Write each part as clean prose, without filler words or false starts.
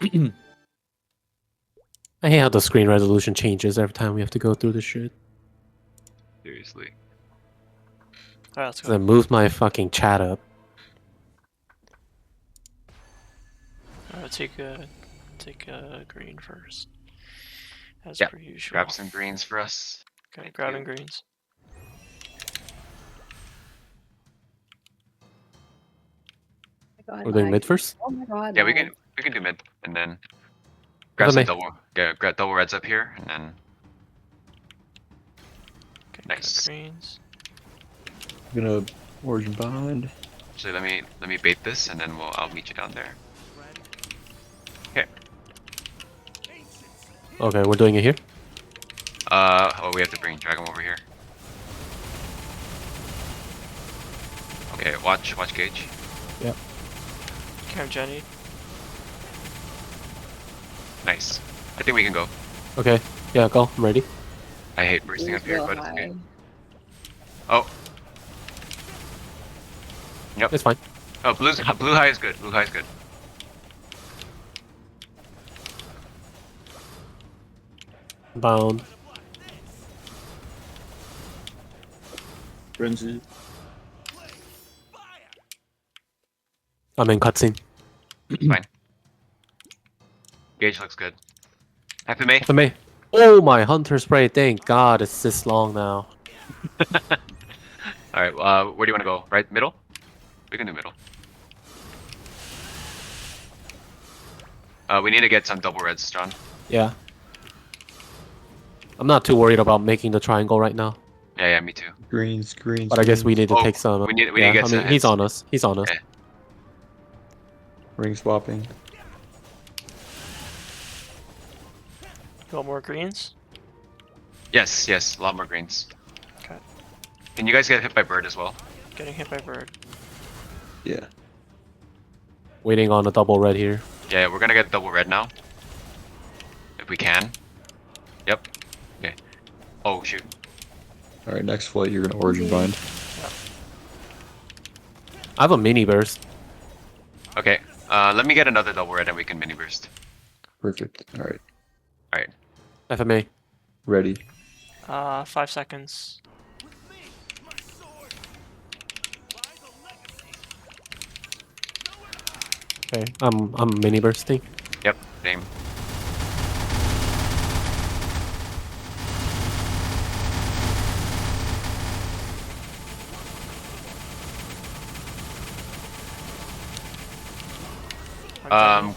I hate how the screen resolution changes every time we have to go through this shit. Seriously. Alright, let's So I go. moved my fucking chat up. Alright, take a green first. As Yeah, per usual. Grab some greens for us. Okay, Thank grabbing you. greens. God, We're doing lag. mid first? Oh my god. Yeah, no. we can do mid and then grab FMA. some grab double reds up here and then Okay, Nice. got greens. I'm gonna origin behind. actually let me bait this and then I'll meet you down there. Okay. Okay, we're doing it here. Oh, we have to drag him over here. Okay, watch gauge. Cam Jenny. Nice. I think we can go. Okay, yeah, go. I'm ready. I hate bursting up He's here, real but it's high. okay. Oh. Yep. It's fine. Oh, blue high is good. Blue high is good. Bound. Frenzy. I'm in cutscene. Fine. Gauge looks good. FMA. FMA. Oh my hunter spray! Thank God it's this long now. All right. Where do you want to go? Right, middle. We can do middle. We need to get some double reds, John. Yeah. I'm not too worried about making the triangle right now, Yeah, me too. Greens. but I guess we need to Oh, take some. we need to yeah, get I mean, some he's hits. on us. He's on us. Okay. Ring swapping. You want more greens? Yes, a lot more greens. Okay. Can you guys get hit by bird as well? Getting hit by bird. Yeah. Waiting on a double red here. Yeah, we're gonna get double red now. If we can. Yep. Okay. Oh shoot. All right. Next flight, you're gonna origin bind. I have a mini burst. Okay. Let me get another double red and we can mini burst. Perfect. All right. Alright. FMA. Ready. 5 seconds. Okay, I'm mini bursting. Yep, same. I'm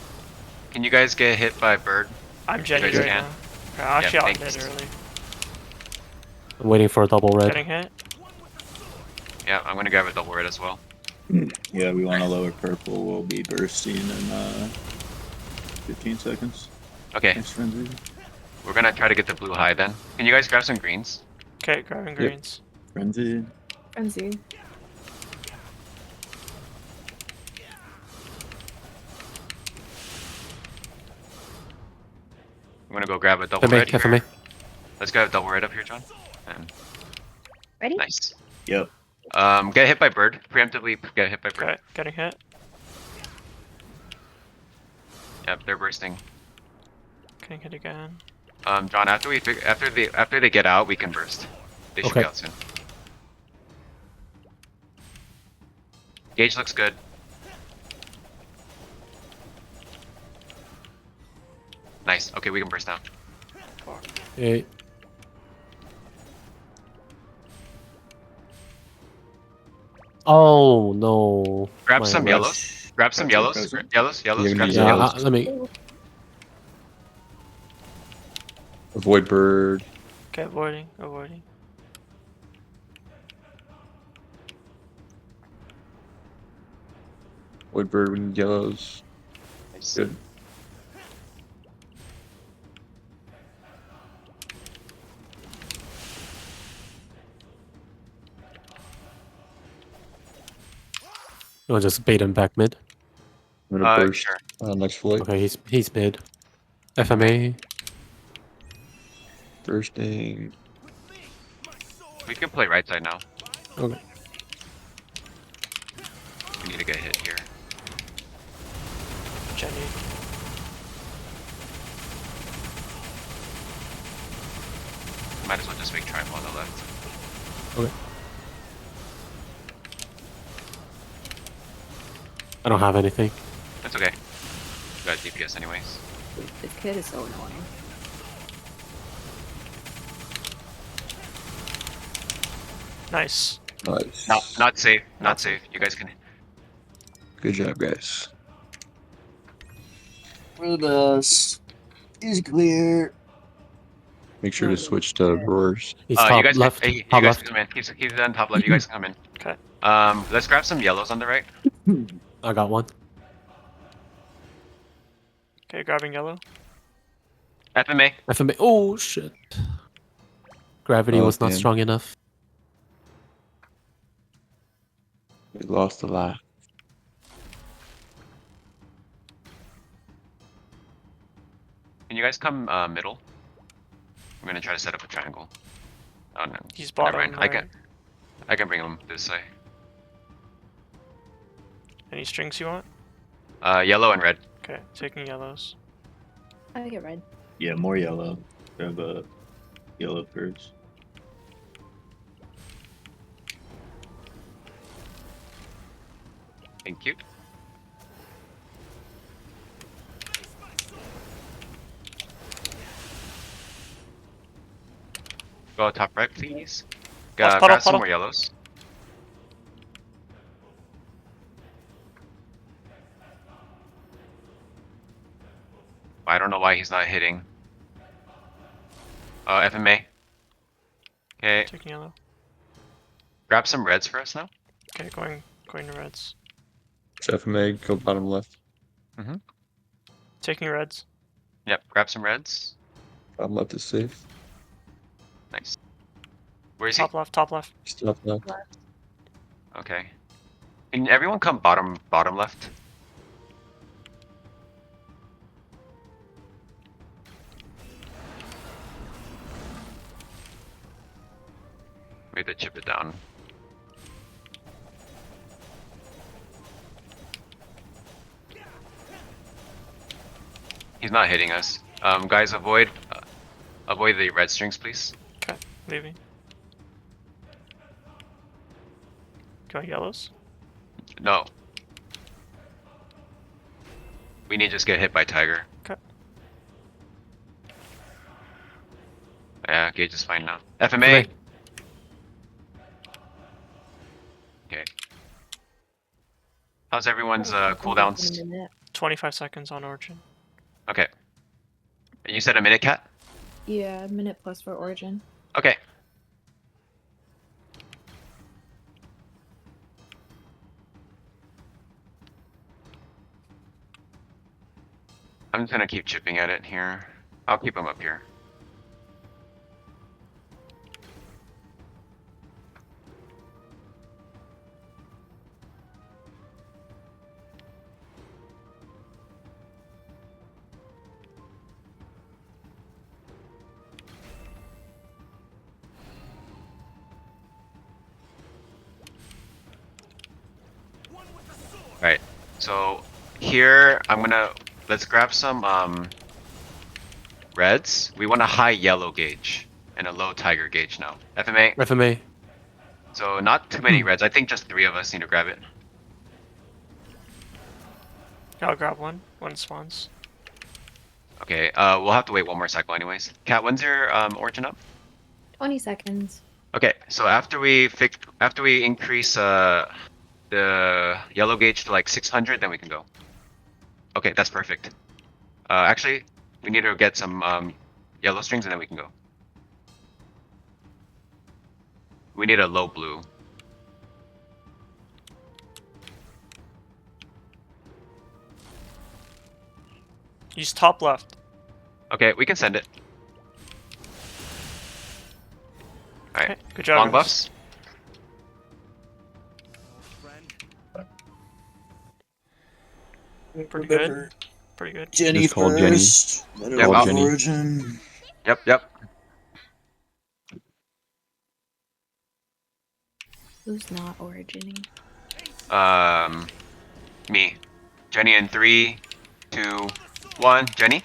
Can you guys get hit by bird? Jenny guys right can? now. Okay, I actually out thanks. mid early. I'm waiting for a double red. Getting hit. Yeah, I'm gonna grab a double red as well. Yeah, we want to lower purple. We'll be bursting in 15 seconds. Okay, Thanks, Frenzy. we're gonna try to get the blue high then. Can you guys grab some greens? Okay, grabbing greens. Frenzy. Frenzy. I'm gonna go grab a double FMA, red here. FMA. Let's grab a double red up here, John. And Ready? nice. Yep. Get hit by bird. Preemptively get hit by bird. Okay, getting hit. Yep, they're bursting. Getting hit again. John, after they get out, we can burst. They should Okay. be out soon. Gauge looks good. Nice. Okay, we can burst now. Okay. Oh no. Grab My some red. yellows. Grab some yellows. Present. Yellows. Yeah, Grab some yeah, yellows. Let me. Avoid bird. Okay, avoiding. Avoid bird. We need yellows. Nice. Good. I'll just bait him back mid. I'm gonna burst. Sure. Next flight. Okay, he's mid. FMA. Bursting. We can play right side now. Okay. We need to get hit here. Jenny. might as well just make triangle on the left. Okay. I don't have anything. That's okay. You got DPS anyways. This kid is so annoying. Nice. Nice. Not safe. Not Not safe. You guys can. Good job, guys. We're the best. Is clear. Make sure to switch to roars. He's You top guys left. Can, hey, you Top guys left. can come in. He's done top left. You guys can come in. Okay. Let's grab some yellows on the right. I got one. Okay, grabbing yellow. FMA. FMA. Oh shit. Gravity Oh, was not damn. strong enough. We lost a lot. Can you guys come middle? I'm gonna try to set up a triangle. Oh no. He's Never bottom. mind. Right. I can bring him this way. Any strings you want? Yellow and red. Okay, taking yellows. I get red. Yeah, more yellow. Grab a yellow first. Thank you. Go top right, please. Puddle, Grab some puddle. more yellows. I don't know why he's not hitting. FMA. Okay, Taking yellow. grab some reds for us now. Okay, going to reds. It's FMA, go bottom left. Taking reds. Yep, grab some reds. Bottom left is safe. Nice. Where is he? Top left, top left. Stop left. Okay. Can everyone come bottom left? We have to chip it down. He's not hitting us. Guys, avoid the red strings, please. Okay, leaving. Going yellows. No. We need to just get hit by Tiger. Okay. Yeah, Gage is fine now. FMA! FMA. Okay. How's everyone's cooldowns? 25 seconds on origin. Okay. You said a minute, Cat? Yeah, a minute plus for origin. Okay. I'm just gonna keep chipping at it here. I'll keep him up here. Right. So here let's grab some reds. We want a high yellow gauge and a low tiger gauge now. FMA. FMA. So not too many reds. I think just 3 of us need to grab it. I'll grab one. One spawns. Okay. We'll have to wait one more cycle anyways. Cat, when's your origin up? 20 seconds. Okay. So after we increase the yellow gauge to like 600, then we can go. Okay, that's perfect. Actually, we need to get some yellow strings and then we can go. We need a low blue. Use top left. Okay, we can send it. Alright, Okay, good job. long guys. buffs. Pretty good. Pretty good. Jenny Just call Jenny. first. Middle Yeah, of I'll- Jenny. origin. Yep. Who's not origining? Me. Jenny in 3, 2, 1. Jenny?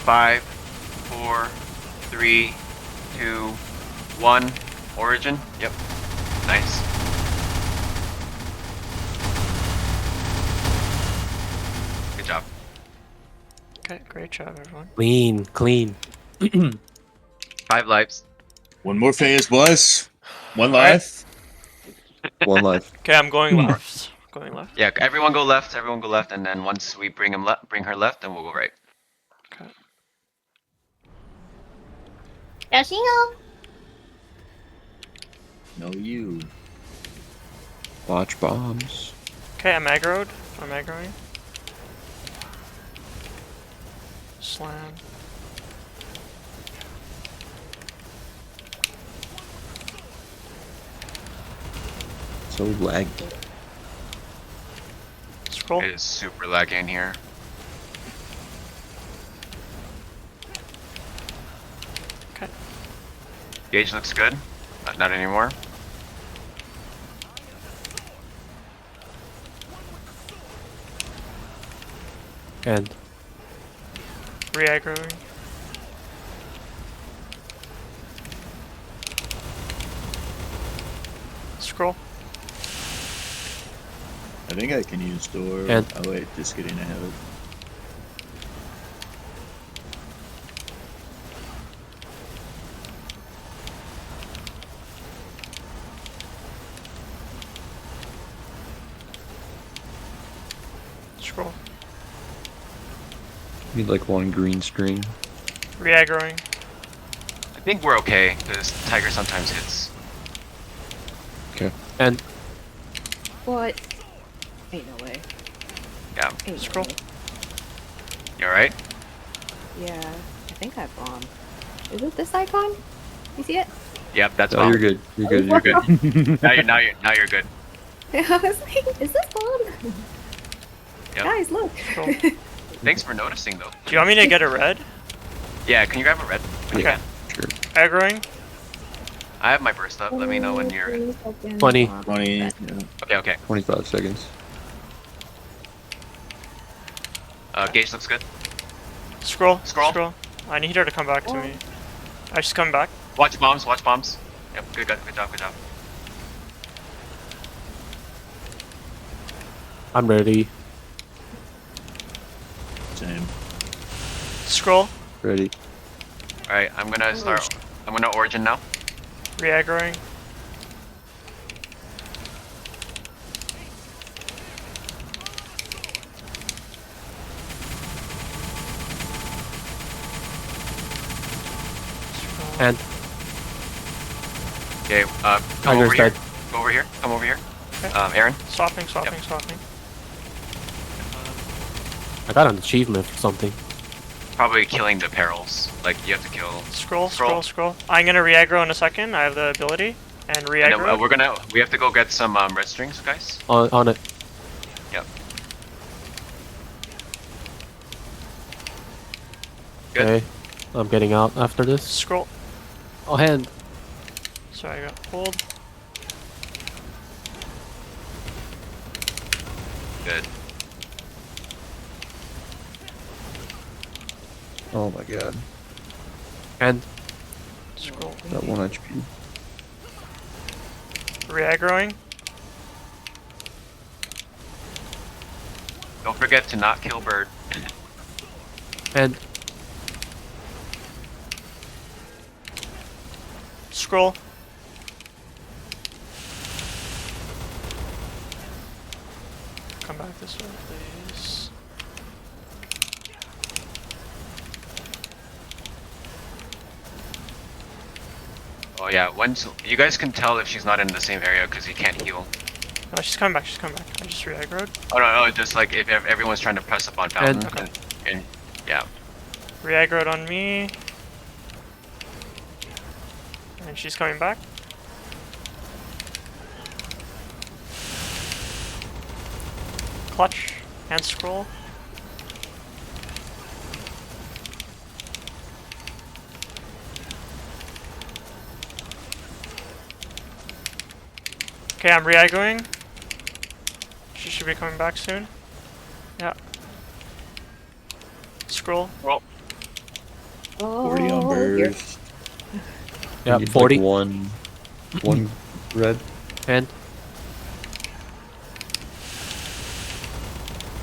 5, 4, 3, 2, 1. Origin. Yep. Nice. Good job. Okay, great job, everyone. Clean, clean. 5 lives. One more phase, boys. One Alright. life. One life. Okay, I'm going left. Going left. Yeah, everyone go left. Everyone go left, and then once we bring bring her left, then we'll go right. Okay. No, you. Watch bombs. Okay, I'm aggroed. I'm aggroing. Slam. So laggy. Scroll. It is super laggy in here. Okay. Gauge looks good. Not anymore. And Re-aggroing. Scroll. I think I can use door. And- Oh wait, just getting ahead. Scroll. Need like one green screen. Re-aggroing. I think we're okay, because Tiger sometimes hits. and What? Ain't no way. Yeah. Ain't Scroll. No way. You alright? Yeah, I think I bombed. Is it this icon? You see it? Yep, that's Oh, bomb. you're good. You're good. You're good. Now you're good. I was like, is this bomb? Yep. Guys, look. Scroll. Thanks for noticing though. Do you want me to get a red? Yeah, can you grab a red when you Okay. can? Sure. Aggroing. I have my burst up. Let me know when you're. 20. 20. Yeah. Okay, okay. 25 seconds. Gauge looks good. Scroll. Scroll. Scroll. I need her to come back to me. She's coming back. Watch bombs, watch bombs. Yep, good job, good job. I'm ready. Same. Scroll. Ready. Alright, I'm gonna origin now. Re-aggroing. Scroll. And Okay, come Tiger's over here. dead. Go over here. Come over here. Okay. Aaron. Swapping. Yep. I got an achievement for something. Probably killing the perils. Like you have to kill. Scroll. I'm gonna re-aggro in a second. I have the ability. And And re-aggro. then, we have to go get some red strings, guys. On it. Yep. Good. Okay. I'm getting out after this. Scroll. Oh, hand. Sorry, I got pulled. Good. Oh my god. And Scroll. That 1 HP. Re-aggroing. Don't forget to not kill bird. and Scroll. Come back this way, please. Oh yeah, once you guys can tell if she's not in the same area because you can't heal. No, she's coming back. I just re-aggroed. Oh no, just like if everyone's trying to press up on fountain. Okay. And yeah. Re-aggroed on me. And she's coming back. Clutch. And scroll. Okay, I'm re-aggroing. She should be coming back soon. Yeah. Scroll. Roll. Oh, 40 on here. burst. Yeah, Need, 40. Like one red. And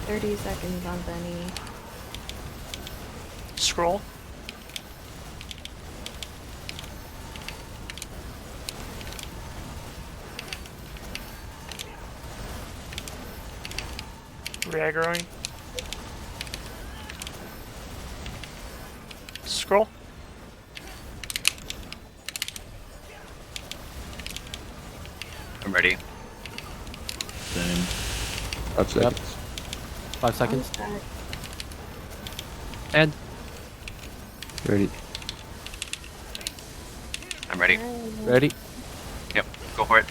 30 seconds on Benny. Scroll. Reaggroing. Scroll. I'm ready. Same. 5 Yep. seconds. 5 seconds. Bounce back. And Ready. I'm ready. ready. Yep. Go for it.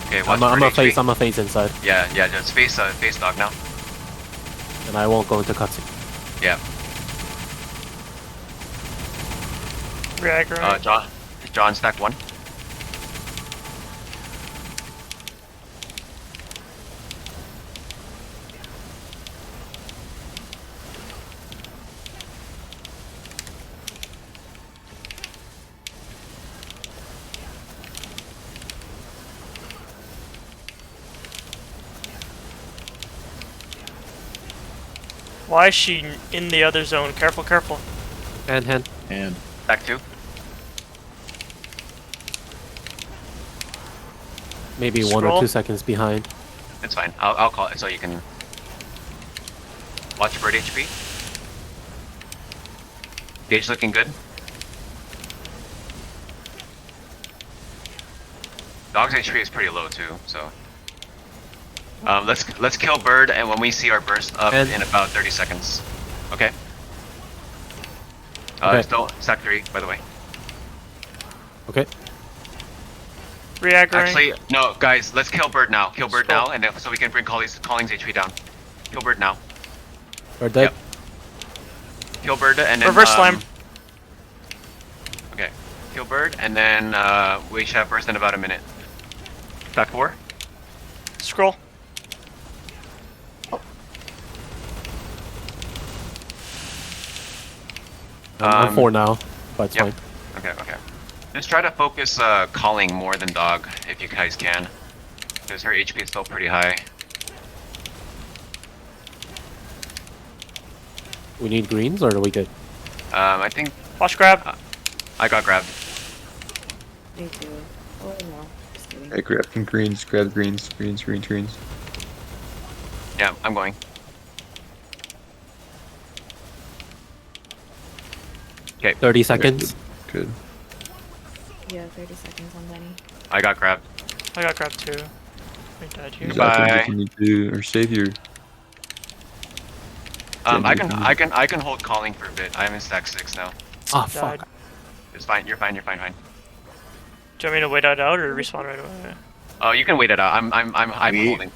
Okay. Watch I'm for a HP. face. I'm a face inside, Yeah. Yeah. Just face dog now. and I won't go into cutscene. Yeah. Reaggroing. John stack 1. Why is she in the other zone? Careful, careful. And hand. And Stack 2. Maybe 1 Scroll. or 2 seconds behind. It's fine. I'll call it so you can watch bird HP. Gauge looking good. Dog's HP is pretty low too, so let's kill bird, and when we see our burst up And- in about 30 seconds. Okay. Okay. Still stack 3, by the way. Okay. Reaggroing. Actually, no, guys, let's kill bird now. Kill bird Scroll. now, and then, so we can bring Colling's HP down. Kill bird now. We're dead. Yep. Kill bird, and then Reverse slam. Okay. Kill bird, and then we should have burst in about a minute. Stack 4. Scroll. I'm 4 now, but it's Yep. fine. Okay. Just try to focus Kaling more than dog, if you guys can. Because her HP is still pretty high. We need greens, or are we good? I think Watch grab. I got grabbed. Me too. Oh no. Just kidding. Hey, grab some greens. Grab greens. Greens. Yeah, I'm going. 30 seconds. Good. Yeah, 30 seconds on Benny. I got grabbed. I got grab too. I died here. Use Goodbye. items if you need to, or save your. I can hold Kaling for a bit. I'm in stack 6 now. Ah, Died. fuck. It's fine. You're fine. Do you want me to wait it out or Mm-hmm. respawn right away? Oh, you can wait it out. I'm We- holding.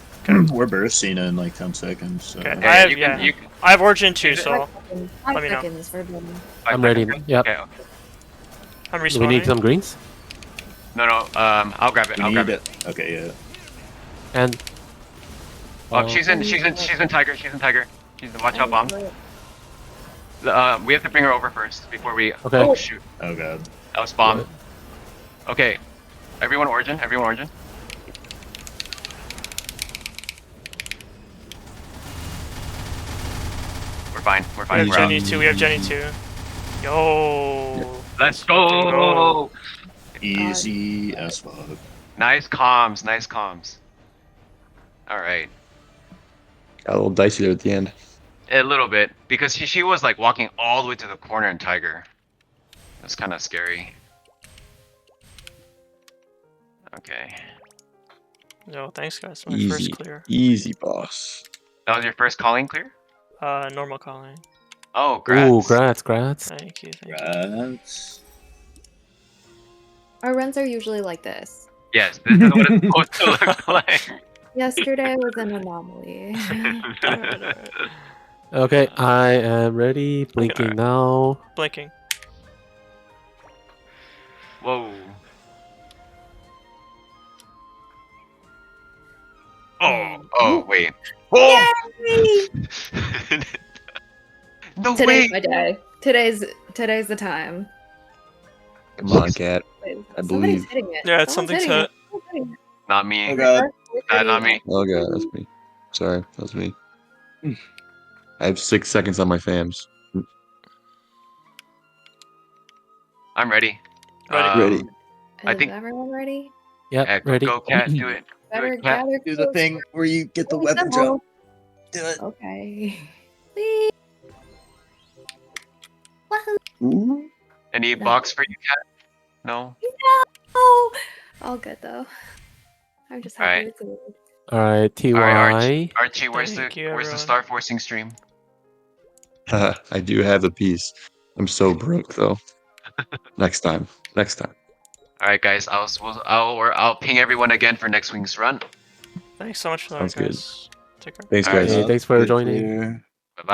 we're bursting in like 10 seconds. So. Okay. Yeah, I have, you can. yeah. You can I have origin too, so 5 Let me know. seconds for Benny. I'm ready. Yep. Okay. I'm Do we respawning. need some greens? No. I'll grab it. We I'll grab need it. it. Okay, yeah. And Oh, she's in tiger. Watch out, bomb. We have to bring her over first before we. Okay. Oh shoot. Oh god. That was bomb. Okay. Everyone origin. We're fine. We have We're out. Jenny too. We have Jenny too. Yo. Let's go. Easy as fuck. Nice comms. All right. Got a little dicey there at the end. A little bit because she was like walking all the way to the corner in tiger. That's kind of scary. Okay. Yo, thanks guys. My Easy. first clear. Easy, boss. That was your first calling clear? Normal calling. Oh, grats. ooh, grats. Thank you. Rats. Our runs are usually like this. Yes, this is what it's supposed to look like. Yesterday was an anomaly. Okay, I am ready. Blinking now. Blinking. Whoa. Oh wait. Oh! Yay! No Today's way! my day. Today's the time. Come on, cat. Wait, I somebody's believe. hitting it. Yeah, it's Someone's something's hitting hit. it. Someone's hitting it. Not me. Oh god. Not me. Oh god, that's me. Sorry, that was me. I have 6 seconds on my fams. I'm ready. Ready. Ready. I Is think- everyone ready? Yep, Yeah, ready. go cat, do it. Better Cat. gather Do the close. thing where you get the Really weapon simple. jump. Do it. Okay. Please. Wahoo. Ooh. Any No. box for you, cat? No? No. All good though. I'm just happy Alright. it's a win. All right, TY. Alright, Archie, where's Thank the you, where's the everyone. Star Forcing stream? I do have a piece. I'm so broke though. Next time. Next time. Alright guys, I'll ping everyone again for next week's run. Thanks so much for that, Sounds good. guys. Take care. Thanks, Alright. guys. Hey, thanks for Good joining. clear.